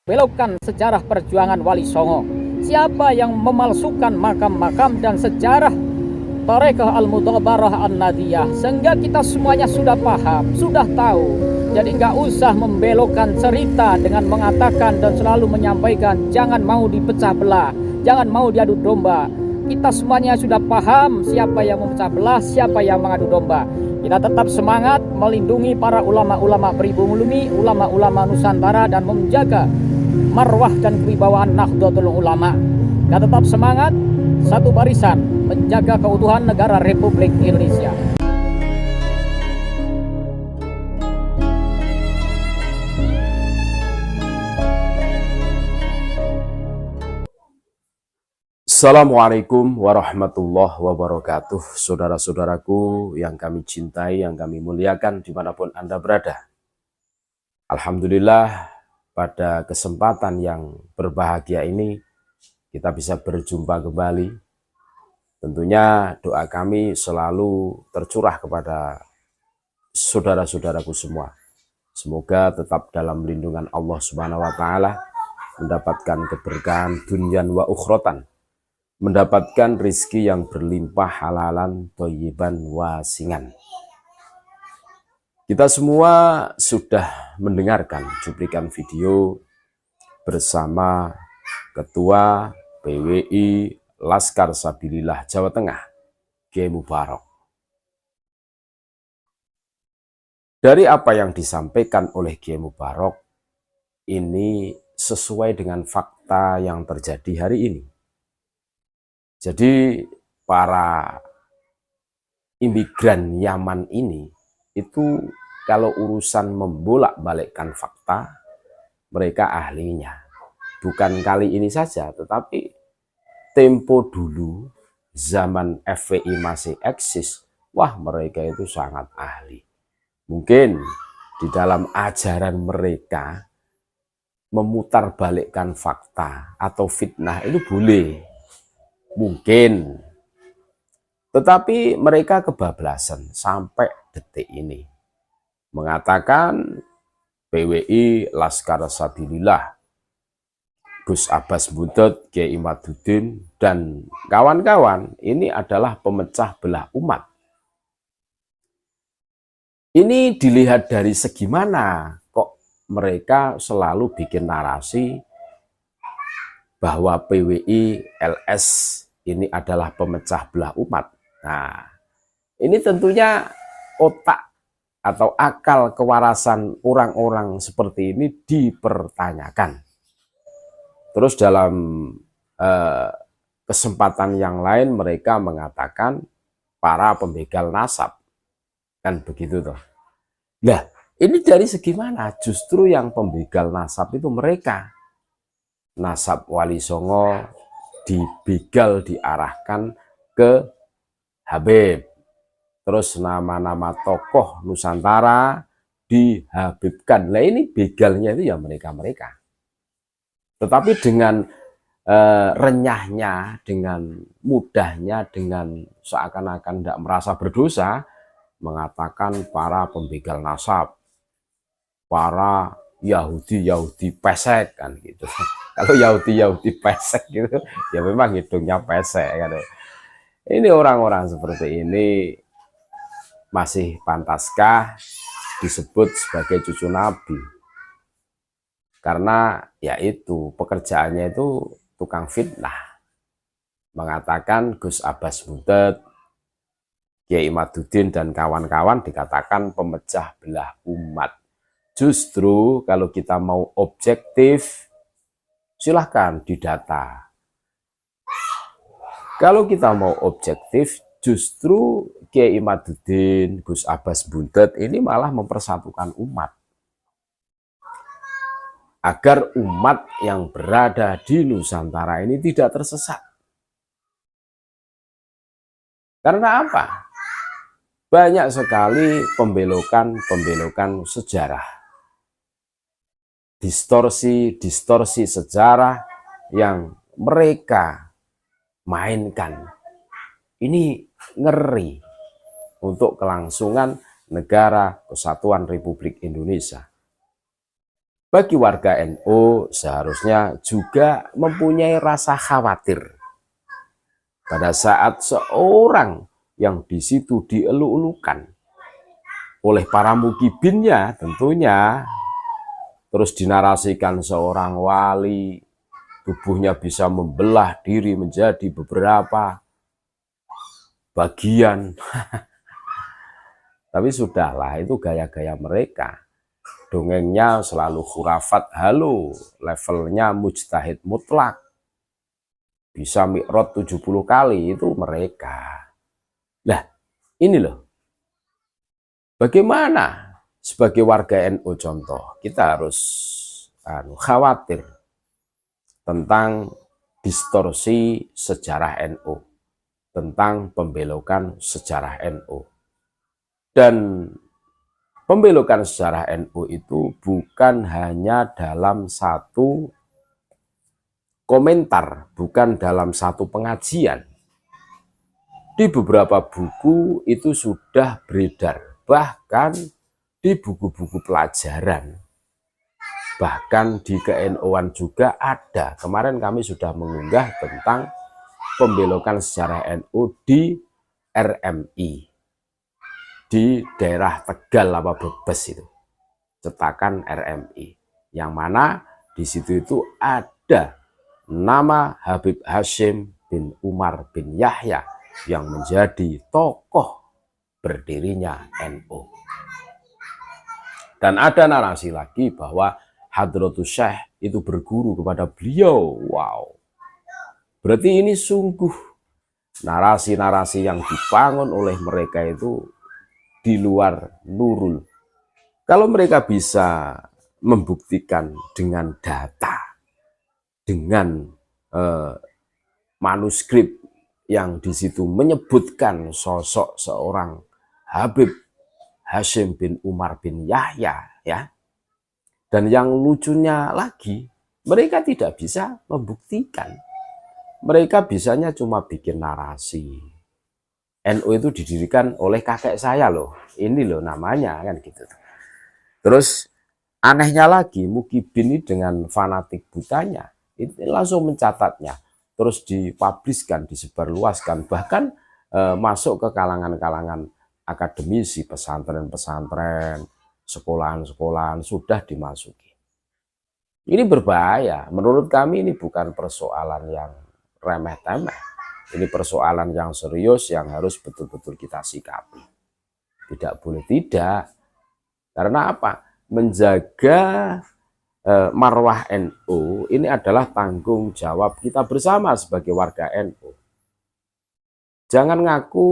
Belokkan sejarah perjuangan Wali Songo. Siapa yang memalsukan makam-makam dan sejarah Tarekah Al-Mudhabarah An-Nadiyah, sehingga kita semuanya sudah paham, sudah tahu. Jadi nggak usah membelokkan cerita dengan mengatakan dan selalu menyampaikan jangan mau dipecah belah, jangan mau diadu domba. Kita semuanya sudah paham siapa yang memecah belah, siapa yang mengadu domba. Kita tetap semangat melindungi para ulama-ulama pribumi, ulama-ulama Nusantara, dan menjaga marwah dan kewibawaan Nahdlatul Ulama. Kita tetap semangat satu barisan menjaga keutuhan negara Republik Indonesia. Assalamualaikum warahmatullahi wabarakatuh. Saudara-saudaraku yang kami cintai, yang kami muliakan dimanapun Anda berada. Alhamdulillah pada kesempatan yang berbahagia ini kita bisa berjumpa kembali. Tentunya doa kami selalu tercurah kepada saudara-saudaraku semua. Semoga tetap dalam lindungan Allah Subhanahu wa taala, mendapatkan keberkahan dunyan wa ukhrotan, mendapatkan rizki yang berlimpah, halalan, thayyiban, wasingan. Kita semua sudah mendengarkan cuplikan video bersama Ketua PWI Laskar Sabilillah Jawa Tengah, Kiai Mubarok. Dari apa yang disampaikan oleh Kiai Mubarok, ini sesuai dengan fakta yang terjadi hari ini. Jadi para imigran Yaman ini itu kalau urusan membolak-balikkan fakta, mereka ahlinya. Bukan kali ini saja, tetapi tempo dulu zaman FPI masih eksis, wah mereka itu sangat ahli. Mungkin di dalam ajaran mereka memutarbalikkan fakta atau fitnah itu boleh. Mungkin, tetapi mereka kebablasan sampai detik ini. Mengatakan PWI Laskar Sabilillah, Gus Abbas Buntut, Kiai Imaduddin, dan kawan-kawan ini adalah pemecah belah umat. Ini dilihat dari segi mana kok mereka selalu bikin narasi bahwa PWI LS ini adalah pemecah belah umat. Nah, ini tentunya otak atau akal kewarasan orang-orang seperti ini dipertanyakan. Terus dalam kesempatan yang lain mereka mengatakan para pembegal nasab. Kan begitu toh. Nah, ini dari segi mana? Justru yang pembegal nasab itu mereka. Nasab Wali Songo dibegal, diarahkan ke Habib. Terus nama-nama tokoh Nusantara dihabibkan. Nah ini begalnya itu ya mereka-mereka. Tetapi dengan renyahnya, dengan mudahnya, dengan seakan-akan tidak merasa berdosa, mengatakan para pembegal nasab, para Yahudi pesek kan gitu. Kalau Yahudi pesek gitu, ya memang hidungnya pesek kan. Ini orang-orang seperti ini masih pantaskah disebut sebagai cucu Nabi? Karena yaitu pekerjaannya itu tukang fitnah. Mengatakan Gus Abbas Buntut, Kiai Imaduddin, dan kawan-kawan dikatakan pemecah belah umat. Justru kalau kita mau objektif, silahkan didata. Kalau kita mau objektif, justru Kiai Imaduddin, Gus Abbas Buntut ini malah mempersatukan umat. Agar umat yang berada di Nusantara ini tidak tersesat. Karena apa? Banyak sekali pembelokan sejarah. Distorsi sejarah yang mereka mainkan. Ini ngeri untuk kelangsungan negara kesatuan Republik Indonesia. bagi warga NU seharusnya juga mempunyai rasa khawatir pada saat seorang yang di situ dielu-elukan oleh para mukibinnya tentunya, terus dinarasikan seorang wali, tubuhnya bisa membelah diri menjadi beberapa bagian. Tapi sudahlah, itu gaya-gaya mereka. Dongengnya selalu khurafat halu, levelnya mujtahid mutlak. Bisa mi'raj 70 kali, itu mereka. Nah, ini loh. Bagaimana sebagai warga NU contoh, kita harus khawatir tentang distorsi sejarah NU, tentang pembelokan sejarah NU. Dan pembelokan sejarah NU itu bukan hanya dalam satu komentar, bukan dalam satu pengajian. Di beberapa buku itu sudah beredar, bahkan di buku-buku pelajaran, bahkan di ke-NU-an juga ada. Kemarin kami sudah mengunggah tentang pembelokan sejarah NU di RMI, di daerah Tegal apa Brebes itu, cetakan RMI, yang mana di situ itu ada nama Habib Hashim bin Umar bin Yahya yang menjadi tokoh berdirinya NU. Dan ada narasi lagi bahwa Hadratus Syekh itu berguru kepada beliau. Wow. Berarti ini sungguh narasi-narasi yang dibangun oleh mereka itu di luar nurul. Kalau mereka bisa membuktikan dengan data, dengan manuskrip yang di situ menyebutkan sosok seorang Habib Hashim bin Umar bin Yahya, ya. Dan yang lucunya lagi, mereka tidak bisa membuktikan. Mereka bisanya cuma bikin narasi. NU itu didirikan oleh kakek saya loh. Ini loh namanya, kan gitu. Terus anehnya lagi, Mukibin ini dengan fanatik butanya itu langsung mencatatnya, terus dipubliskan, disebarluaskan, bahkan masuk ke kalangan-kalangan akademisi, pesantren-pesantren, sekolahan-sekolahan sudah dimasuki. Ini berbahaya. Menurut kami ini bukan persoalan yang remeh-temeh. Ini persoalan yang serius yang harus betul-betul kita sikapi. Tidak boleh tidak. Karena apa? Menjaga marwah NU ini adalah tanggung jawab kita bersama sebagai warga NU. Jangan ngaku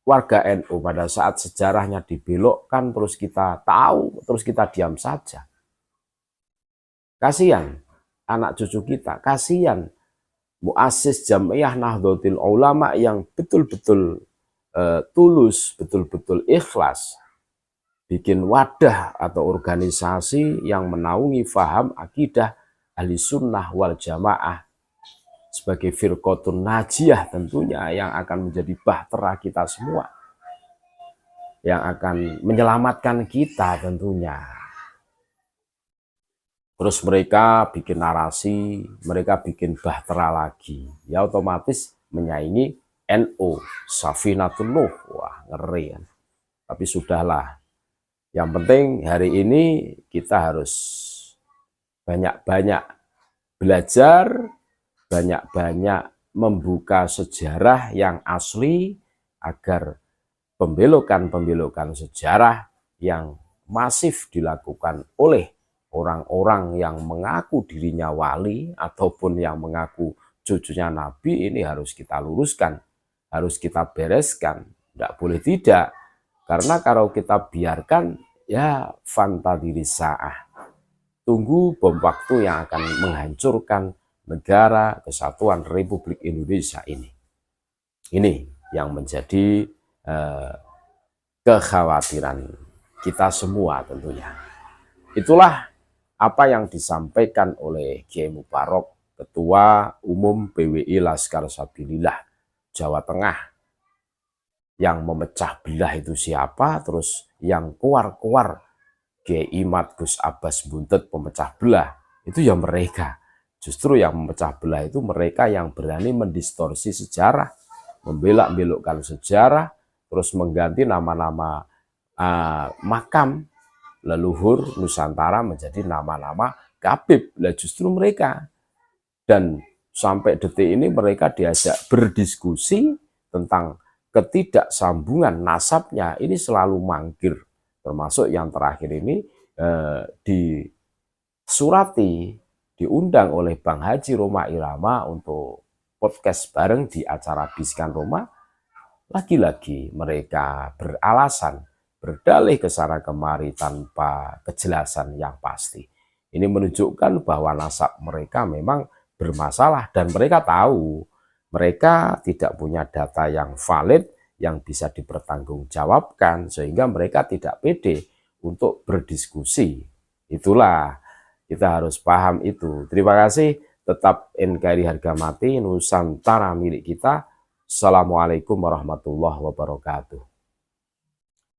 warga NU pada saat sejarahnya dibelokkan terus kita tahu, terus kita diam saja. Kasihan anak cucu kita, kasihan muassis Jam'iyah Nahdlatul Ulama yang betul-betul tulus, betul-betul ikhlas bikin wadah atau organisasi yang menaungi faham akidah ahli sunnah wal jamaah sebagai firqotun najiyah tentunya, yang akan menjadi bahtera kita semua, yang akan menyelamatkan kita tentunya. Terus mereka bikin narasi, mereka bikin bahtera lagi, ya otomatis menyaingi NU, Safinatun Nuh. Wah, ngeri kan. Tapi sudahlah. Yang penting hari ini kita harus banyak-banyak belajar, banyak-banyak membuka sejarah yang asli, agar pembelokan-pembelokan sejarah yang masif dilakukan oleh orang-orang yang mengaku dirinya wali ataupun yang mengaku cucunya Nabi ini harus kita luruskan, harus kita bereskan. Tidak boleh tidak. Karena kalau kita biarkan, ya fantadiri sa'ah. Tunggu bom waktu yang akan menghancurkan negara kesatuan Republik Indonesia ini. Ini yang menjadi kekhawatiran kita semua tentunya. Itulah apa yang disampaikan oleh Kiai Mubarok, Ketua Umum PWI Laskar Sabilillah Jawa Tengah. Yang memecah belah itu siapa, terus yang keluar-keluar Kiai Imad, Gus Abbas Buntet pemecah belah, itu ya mereka. Justru yang memecah belah itu mereka yang berani mendistorsi sejarah, membelok-belokkan sejarah, terus mengganti nama-nama makam leluhur Nusantara menjadi nama-nama Kabib. Lah justru mereka. Dan sampai detik ini mereka diajak berdiskusi tentang ketidaksambungan nasabnya, ini selalu mangkir. Termasuk yang terakhir ini disurati, diundang oleh Bang Haji Roma Irama untuk podcast bareng di acara Bisikan Roma. Lagi-lagi mereka beralasan, berdalih ke sana kemari tanpa kejelasan yang pasti. Ini menunjukkan bahwa nasab mereka memang bermasalah dan mereka tahu mereka tidak punya data yang valid yang bisa dipertanggungjawabkan, sehingga mereka tidak pede untuk berdiskusi. Itulah, kita harus paham itu. Terima kasih. Tetap NKRI harga mati, Nusantara milik kita. Assalamualaikum warahmatullahi wabarakatuh.